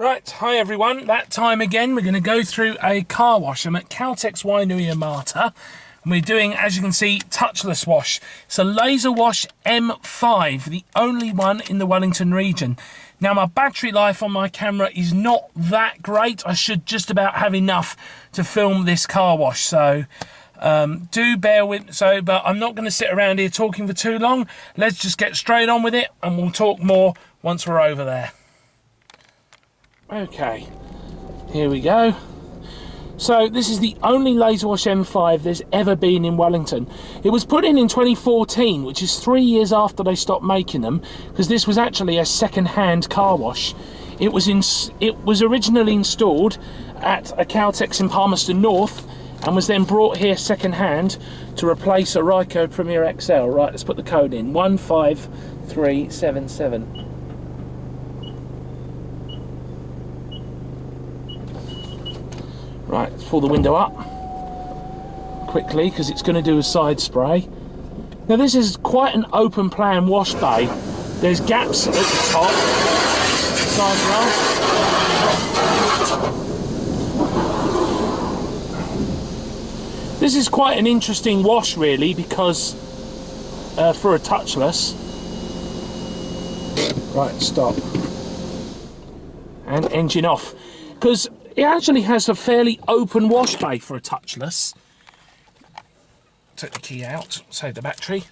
Right, hi everyone. That time again, we're going to go through a car wash. I'm at Caltex Wainuiomata, and we're doing, as you can see, touchless wash. It's a Laserwash M5, the only one in the Wellington region. Now, my battery life on my camera is not that great. I should just about have enough to film this car wash, so do bear with. But I'm not going to sit around here talking for too long. Let's just get straight on with it, and we'll talk more once we're over there. Okay, here we go. So this is the only Laserwash M5 there's ever been in Wellington. It was put in 2014, which is 3 years after they stopped making them, because this was actually a second-hand car wash. It was originally installed at a Caltex in Palmerston North, and was then brought here second-hand to replace a Ryko Premier XL. Right, let's put the code in, 15377. Right, let's pull the window up quickly because it's going to do a side spray. Now this is quite an open plan wash bay. There's gaps at the top, side glass. This is quite an interesting wash really, because for a touchless. Right, stop. And engine off. Because it actually has a fairly open wash bay for a touchless. Take the key out, save the battery.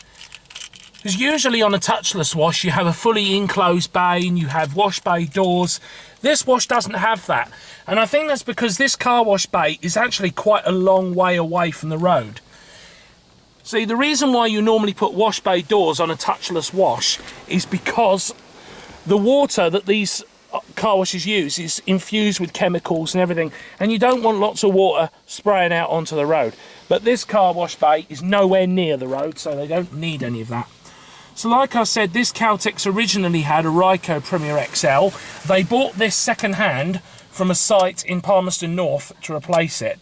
Because usually on a touchless wash you have a fully enclosed bay and you have wash bay doors. This wash doesn't have that. And I think that's because this car wash bay is actually quite a long way away from the road. See, the reason why you normally put wash bay doors on a touchless wash is because the water that these car washes use is infused with chemicals and everything, and you don't want lots of water spraying out onto the road. But this car wash bay is nowhere near the road, so they don't need any of that. So like I said, this Caltex originally had a Ryko Premier XL. They bought this second hand from a site in Palmerston North to replace it.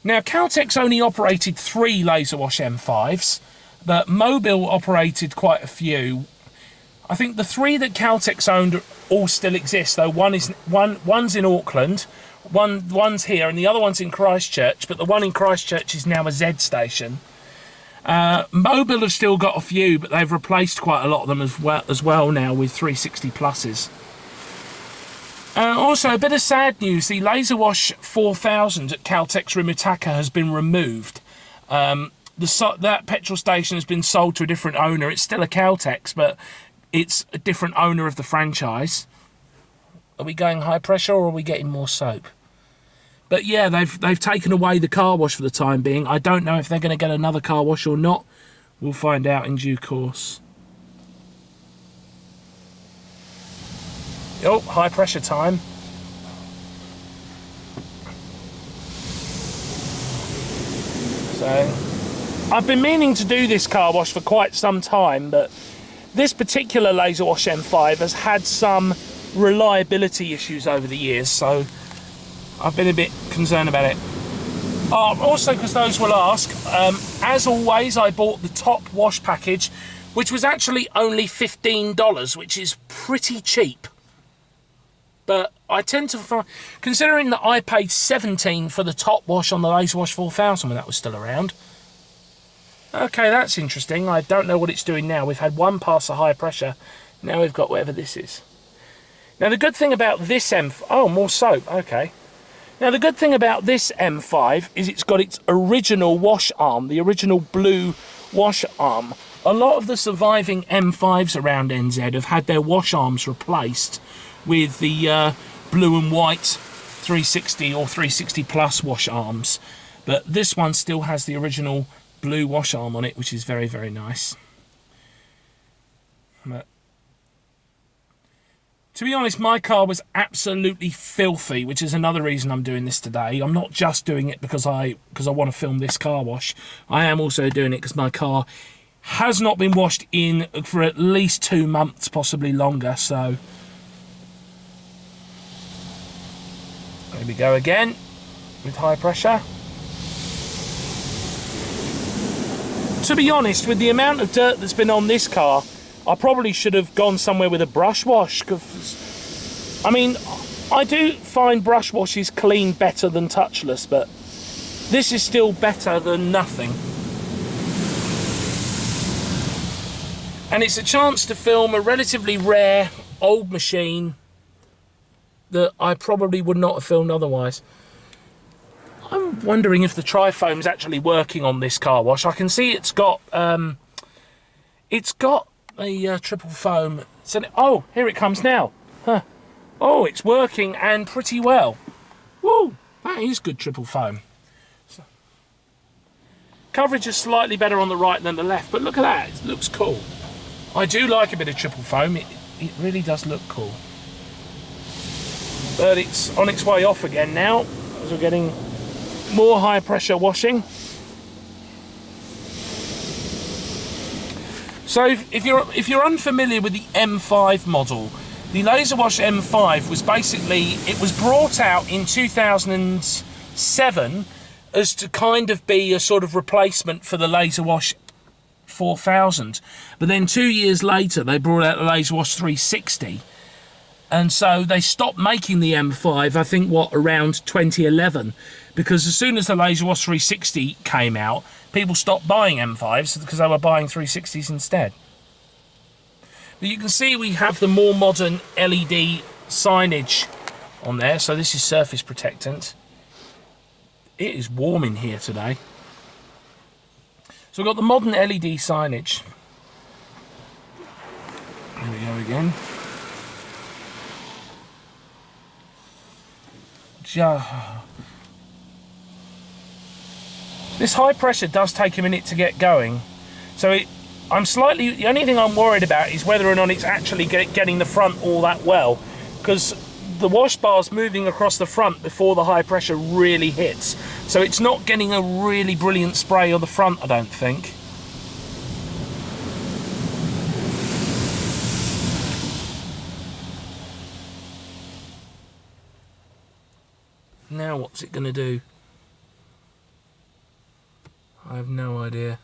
Now Caltex only operated 3 Laserwash M5s, but Mobil operated quite a few. I think the 3 that Caltex owned all still exist, though one's in Auckland, one's here, and the other one's in Christchurch, but the one in Christchurch is now a Z station. Mobil have still got a few, but they've replaced quite a lot of them as well now with 360 pluses. Also, a bit of sad news, the Laserwash 4000 at Caltex Wainuiomata has been removed. That petrol station has been sold to a different owner. It's still a Caltex, but it's a different owner of the franchise. Are we going high pressure or are we getting more soap? But yeah, they've taken away the car wash for the time being. I don't know if they're going to get another car wash or not. We'll find out in due course. Oh, high pressure time. So, I've been meaning to do this car wash for quite some time, but this particular Laserwash M5 has had some reliability issues over the years, so I've been a bit concerned about it. Also, because those will ask, as always, I bought the top wash package, which was actually only $15, which is pretty cheap. But I tend to find, considering that I paid $17 for the top wash on the Laserwash 4000 when that was still around. Okay, that's interesting. I don't know what it's doing now. We've had one pass a high pressure. Now we've got whatever this is. Now the good thing about this oh, more soap. Okay. Now the good thing about this M5 is it's got its original wash arm, the original blue wash arm. A lot of the surviving M5s around NZ have had their wash arms replaced with the blue and white 360 or 360 plus wash arms. But this one still has the original blue wash arm on it, which is very, very nice. But to be honest, my car was absolutely filthy, which is another reason I'm doing this today. I'm not just doing it because I want to film this car wash. I am also doing it because my car has not been washed in for at least 2 months, possibly longer. So there we go again with high pressure. To be honest, with the amount of dirt that's been on this car, I probably should have gone somewhere with a brush wash. I mean, I do find brush washes clean better than touchless, but this is still better than nothing. And it's a chance to film a relatively rare old machine that I probably would not have filmed otherwise. I'm wondering if the tri-foam's actually working on this car wash. I can see it's got a triple foam. Oh, here it comes now. Huh. Oh, it's working, and pretty well. Woo, that is good triple foam. So, coverage is slightly better on the right than the left, but look at that, it looks cool. I do like a bit of triple foam, it really does look cool. But it's on its way off again now, as we're getting more high pressure washing. So if you're unfamiliar with the M5 model, the Laserwash M5 was basically, it was brought out in 2007 as to kind of be a sort of replacement for the Laserwash 4000. But then 2 years later, they brought out the Laserwash 360. And so they stopped making the M5, I think, around 2011. Because as soon as the Laserwash 360 came out, people stopped buying M5s because they were buying 360s instead. But you can see we have the more modern LED signage on there. So this is surface protectant. It is warm in here today. So we've got the modern LED signage. There we go again. This high pressure does take a minute to get going. So the only thing I'm worried about is whether or not it's actually getting the front all that well, because the wash bar's moving across the front before the high pressure really hits. So it's not getting a really brilliant spray on the front, I don't think. Now what's it going to do? I have no idea.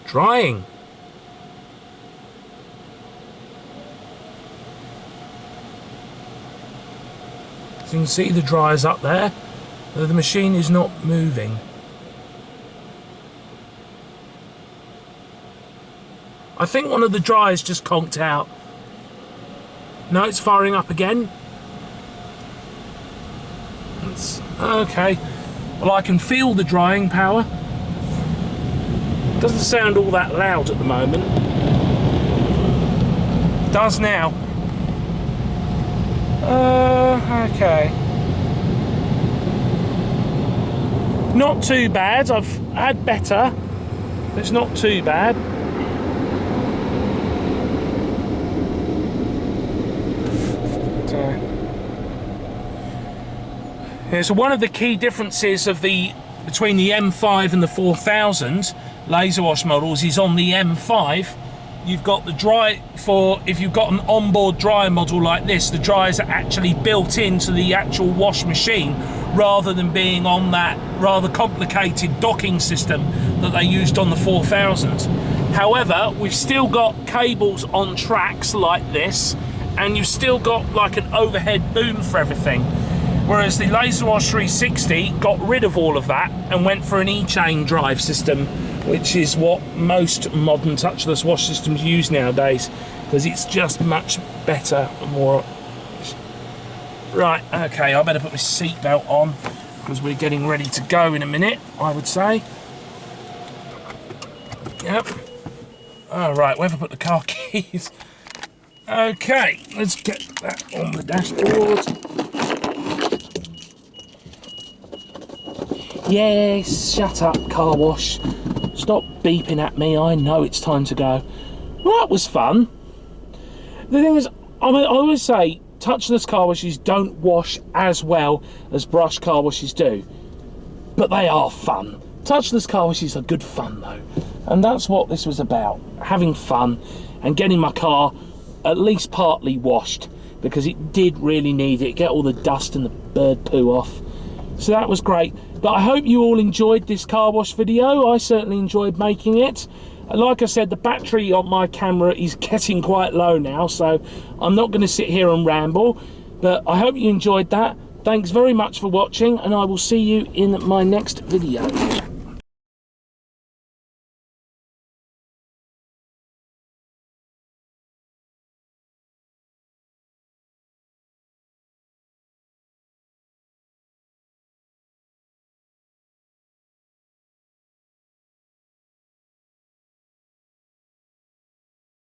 Drying. So you can see the dryers up there, though the machine is not moving. I think one of the dryers just conked out. No, it's firing up again. Okay. Well, I can feel the drying power. Doesn't sound all that loud at the moment. Does now. Okay. Not too bad. I've had better. It's not too bad. Yeah, so one of the key differences between the M5 and the 4000 Laserwash models is on the M5 you've got the dry if you've got an onboard dryer model like this, the dryers are actually built into the actual wash machine rather than being on that rather complicated docking system that they used on the 4000. However, we've still got cables on tracks like this, and you've still got like an overhead boom for everything. Whereas the Laserwash 360 got rid of all of that and went for an e-chain drive system, which is what most modern touchless wash systems use nowadays, because it's just much better and more. Right, okay, I better put my seatbelt on because we're getting ready to go in a minute, I would say. Yep. All right, where have I put the car keys? Okay, let's get that on the dashboard. Yes, shut up, car wash. Stop beeping at me, I know it's time to go. Well, that was fun. The thing is, I always say touchless car washes don't wash as well as brush car washes do. But they are fun. Touchless car washes are good fun though. And that's what this was about. Having fun and getting my car at least partly washed, because it did really need it. Get all the dust and the bird poo off. So that was great. But I hope you all enjoyed this car wash video. I certainly enjoyed making it. Like I said, the battery on my camera is getting quite low now, so I'm not going to sit here and ramble, but I hope you enjoyed that. Thanks very much for watching, and I will see you in my next video.